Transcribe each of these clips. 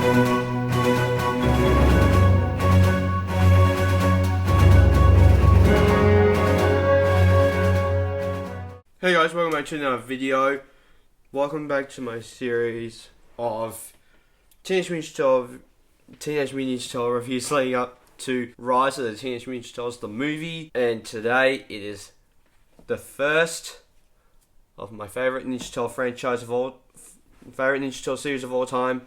Hey guys, welcome back to another video. Welcome back to my series of Teenage Mutant Ninja Turtle reviews leading up to Rise of the Teenage Mutant Ninja Turtles, the movie. And today it is the first of my favorite Ninja Turtle favorite Ninja Turtle series of all time.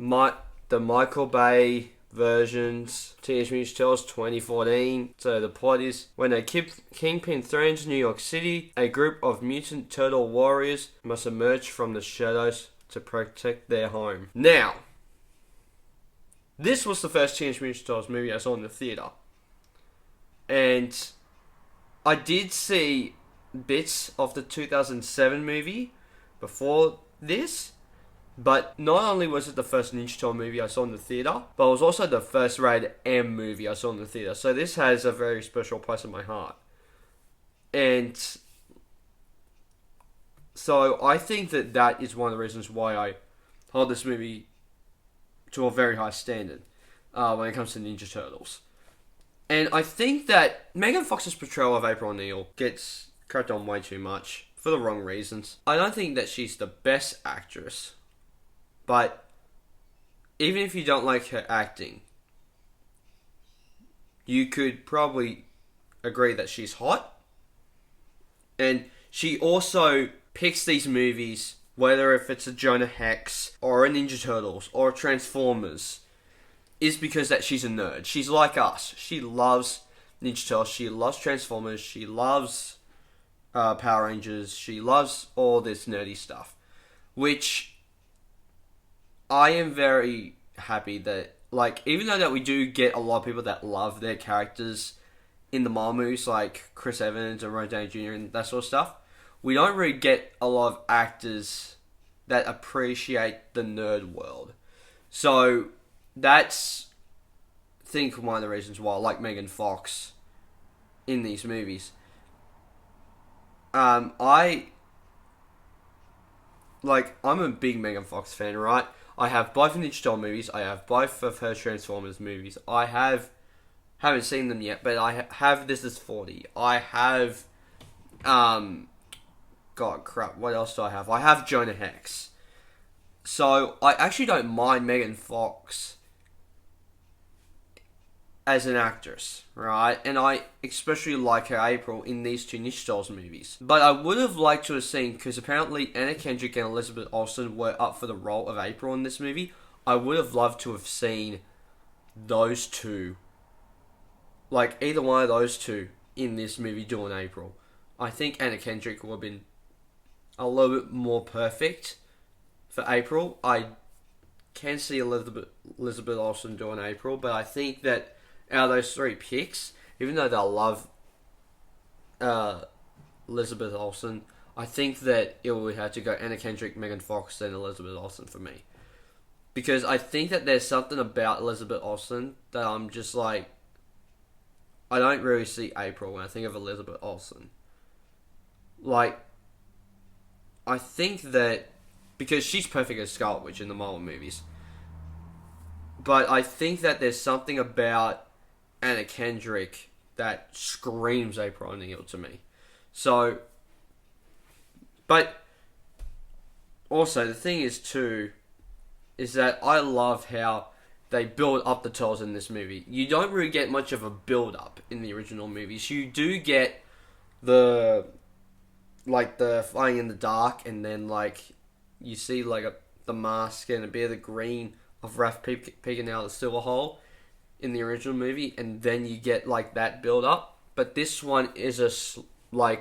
The Michael Bay versions, Teenage Mutant Ninja Turtles 2014. So the plot is, when a kingpin threatens New York City, a group of mutant turtle warriors must emerge from the shadows to protect their home. Now, this was the first Teenage Mutant Ninja Turtles movie I saw in the theater, and I did see bits of the 2007 movie before this. But not only was it the first Ninja Turtle movie I saw in the theater, but it was also the first rated M movie I saw in the theater. So this has a very special place in my heart. And so I think that is one of the reasons why I hold this movie to a very high standard when it comes to Ninja Turtles. And I think that Megan Fox's portrayal of April O'Neil gets crapped on way too much for the wrong reasons. I don't think that she's the best actress. But even if you don't like her acting, you could probably agree that she's hot. And she also picks these movies, whether if it's a Jonah Hex or a Ninja Turtles or a Transformers, is because that she's a nerd. She's like us. She loves Ninja Turtles. She loves Transformers. She loves Power Rangers. She loves all this nerdy stuff, which I am very happy that, like, even though that we do get a lot of people that love their characters in the Marvel movies, like Chris Evans and Robert Downey Jr. and that sort of stuff, we don't really get a lot of actors that appreciate the nerd world. So that's, I think, one of the reasons why I like Megan Fox in these movies. I'm a big Megan Fox fan, right? I have both the Ninja Turtle movies. I have both of her Transformers movies. I haven't seen them yet, but I have This Is 40. I have, God crap, what else do I have? I have Jonah Hex. So I actually don't mind Megan Fox as an actress, right? And I especially like her April in these two Ninja Turtles movies. But I would have liked to have seen, because apparently Anna Kendrick and Elizabeth Olsen were up for the role of April in this movie. I would have loved to have seen those two, like either one of those two in this movie doing April. I think Anna Kendrick would have been a little bit more perfect for April. I can see Elizabeth Olsen doing April, but I think that out of those three picks, even though they'll love Elizabeth Olsen, I think that it would have to go Anna Kendrick, Megan Fox, then Elizabeth Olsen for me. Because I think that there's something about Elizabeth Olsen that I'm just like, I don't really see April when I think of Elizabeth Olsen. Like, I think that, because she's perfect as Scarlet Witch in the Marvel movies, but I think that there's something about Anna Kendrick that screams April O'Neil to me. So, but also the thing is too, is that I love how they build up the Turtles in this movie. You don't really get much of a build up in the original movies. You do get the fighting in the dark, and then you see the mask and a bit of the green of Raph peeking out of the silver hole in the original movie, and then you get that build up. But this one is not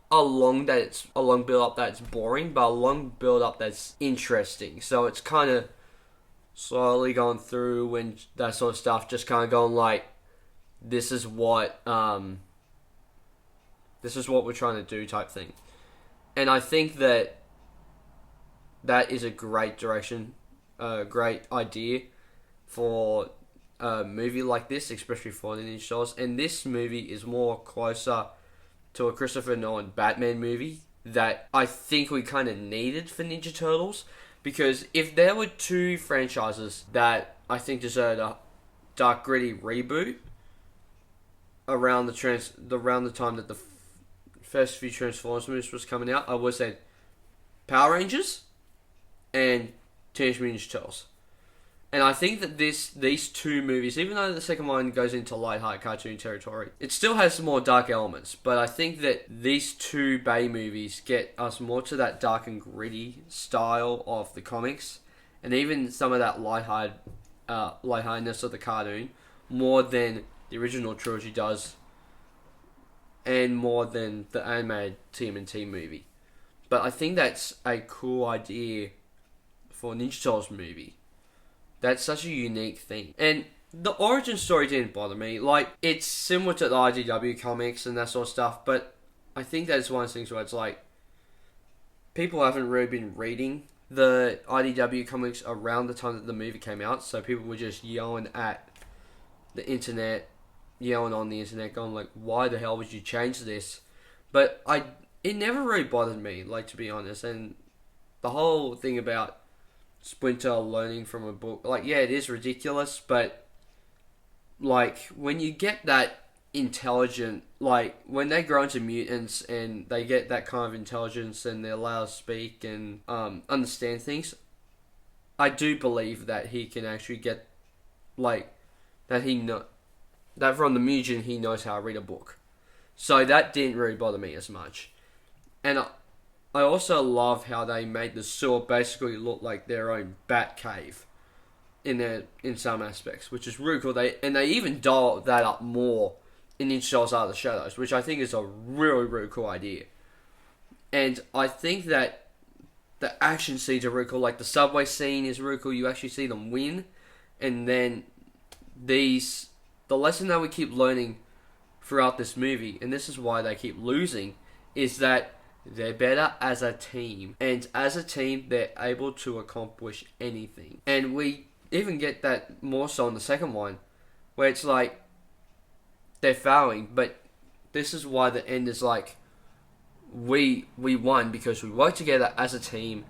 a long build up that's boring, but a long build up that's interesting. So it's kind of slowly going through and that sort of stuff, just kind of going this is what we're trying to do type thing. And I think that is a great direction, a great idea for a movie like this, especially for the Ninja Turtles. And this movie is more closer to a Christopher Nolan Batman movie that I think we kind of needed for Ninja Turtles, Because if there were two franchises that I think deserved a dark, gritty reboot around the time that the first few Transformers movies was coming out, I would say Power Rangers and Teenage Mutant Ninja Turtles. And I think that these two movies, even though the second one goes into light-hearted cartoon territory, it still has some more dark elements. But I think that these two Bay movies get us more to that dark and gritty style of the comics, and even some of that lightheartedness of the cartoon, more than the original trilogy does, and more than the animated TMNT movie. But I think that's a cool idea for a Ninja Turtles movie. That's such a unique thing. And the origin story didn't bother me. Like, it's similar to the IDW comics and that sort of stuff, but I think that's one of those things where it's like, people haven't really been reading the IDW comics around the time that the movie came out, so people were just yelling at the internet, yelling on the internet, going like, why the hell would you change this? But it never really bothered me, like, to be honest. And the whole thing about Splinter learning from a book, like, yeah, it is ridiculous, but like, when you get that intelligent, like, when they grow into mutants and they get that kind of intelligence and they're allowed to speak and understand things, I do believe that he can actually get, like, that from the mutant he knows how to read a book. So that didn't really bother me as much. And I also love how they made the sewer basically look like their own bat cave in some aspects, which is really cool. They even dial that up more in Ninja Turtles Out of the Shadows, which I think is a really, really cool idea. And I think that the action scenes are really cool. Like, the subway scene is really cool. You actually see them win. And then the lesson that we keep learning throughout this movie, and this is why they keep losing, is that they're better as a team. And as a team, they're able to accomplish anything. And we even get that more so in the second one, where it's like, they're failing, but this is why the end is like, we won because we worked together as a team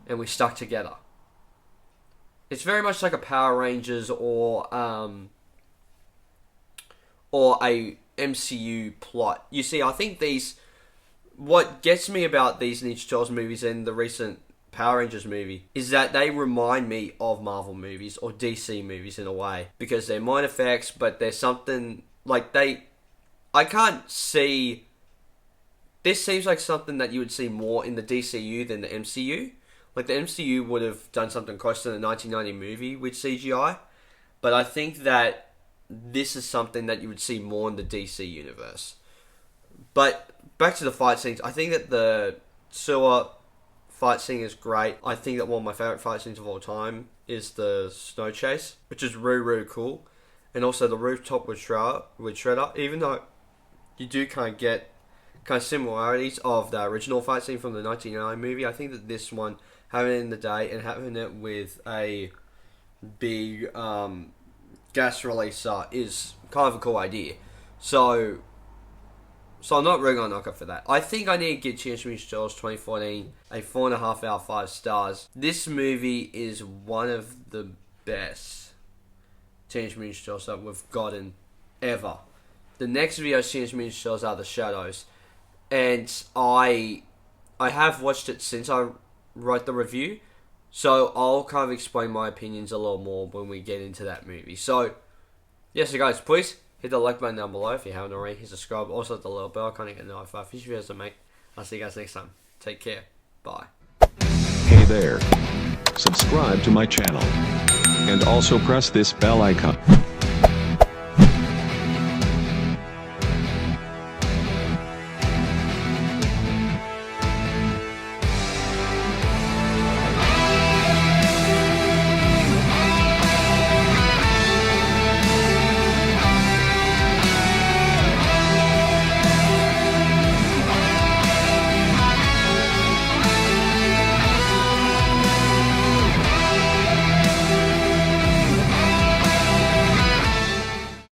and we stuck together. It's very much like a Power Rangers or a MCU plot. You see, I think what gets me about these Ninja Turtles movies and the recent Power Rangers movie is that they remind me of Marvel movies or DC movies in a way, because they're minor effects, but there's something like I can't see. This seems like something that you would see more in the DCU than the MCU. Like, the MCU would have done something close to the 1990 movie with CGI, but I think that this is something that you would see more in the DC universe. But back to the fight scenes, I think that the sewer fight scene is great. I think that one of my favourite fight scenes of all time is the snow chase, which is really, really cool. And also the rooftop with Shredder, even though you do kind of get similarities of the original fight scene from the 1999 movie, I think that this one, having it in the day and having it with a big gas releaser, is kind of a cool idea. So I'm not really going to knock it for that. I think I need to give Teenage Mutant Ninja Turtles 2014 a 4.5 out of 5 stars. This movie is one of the best Teenage Mutant Ninja Turtles that we've gotten ever. The next video is Teenage Mutant Ninja Turtles Out of the Shadows. And I have watched it since I wrote the review, so I'll kind of explain my opinions a little more when we get into that movie. So, yes, so guys, please hit the like button down below if you haven't already. Hit subscribe. Also hit the little bell. Kind of get notified for future videos I make. I'll see you guys next time. Take care. Bye. Hey there. Subscribe to my channel. And also press this bell icon.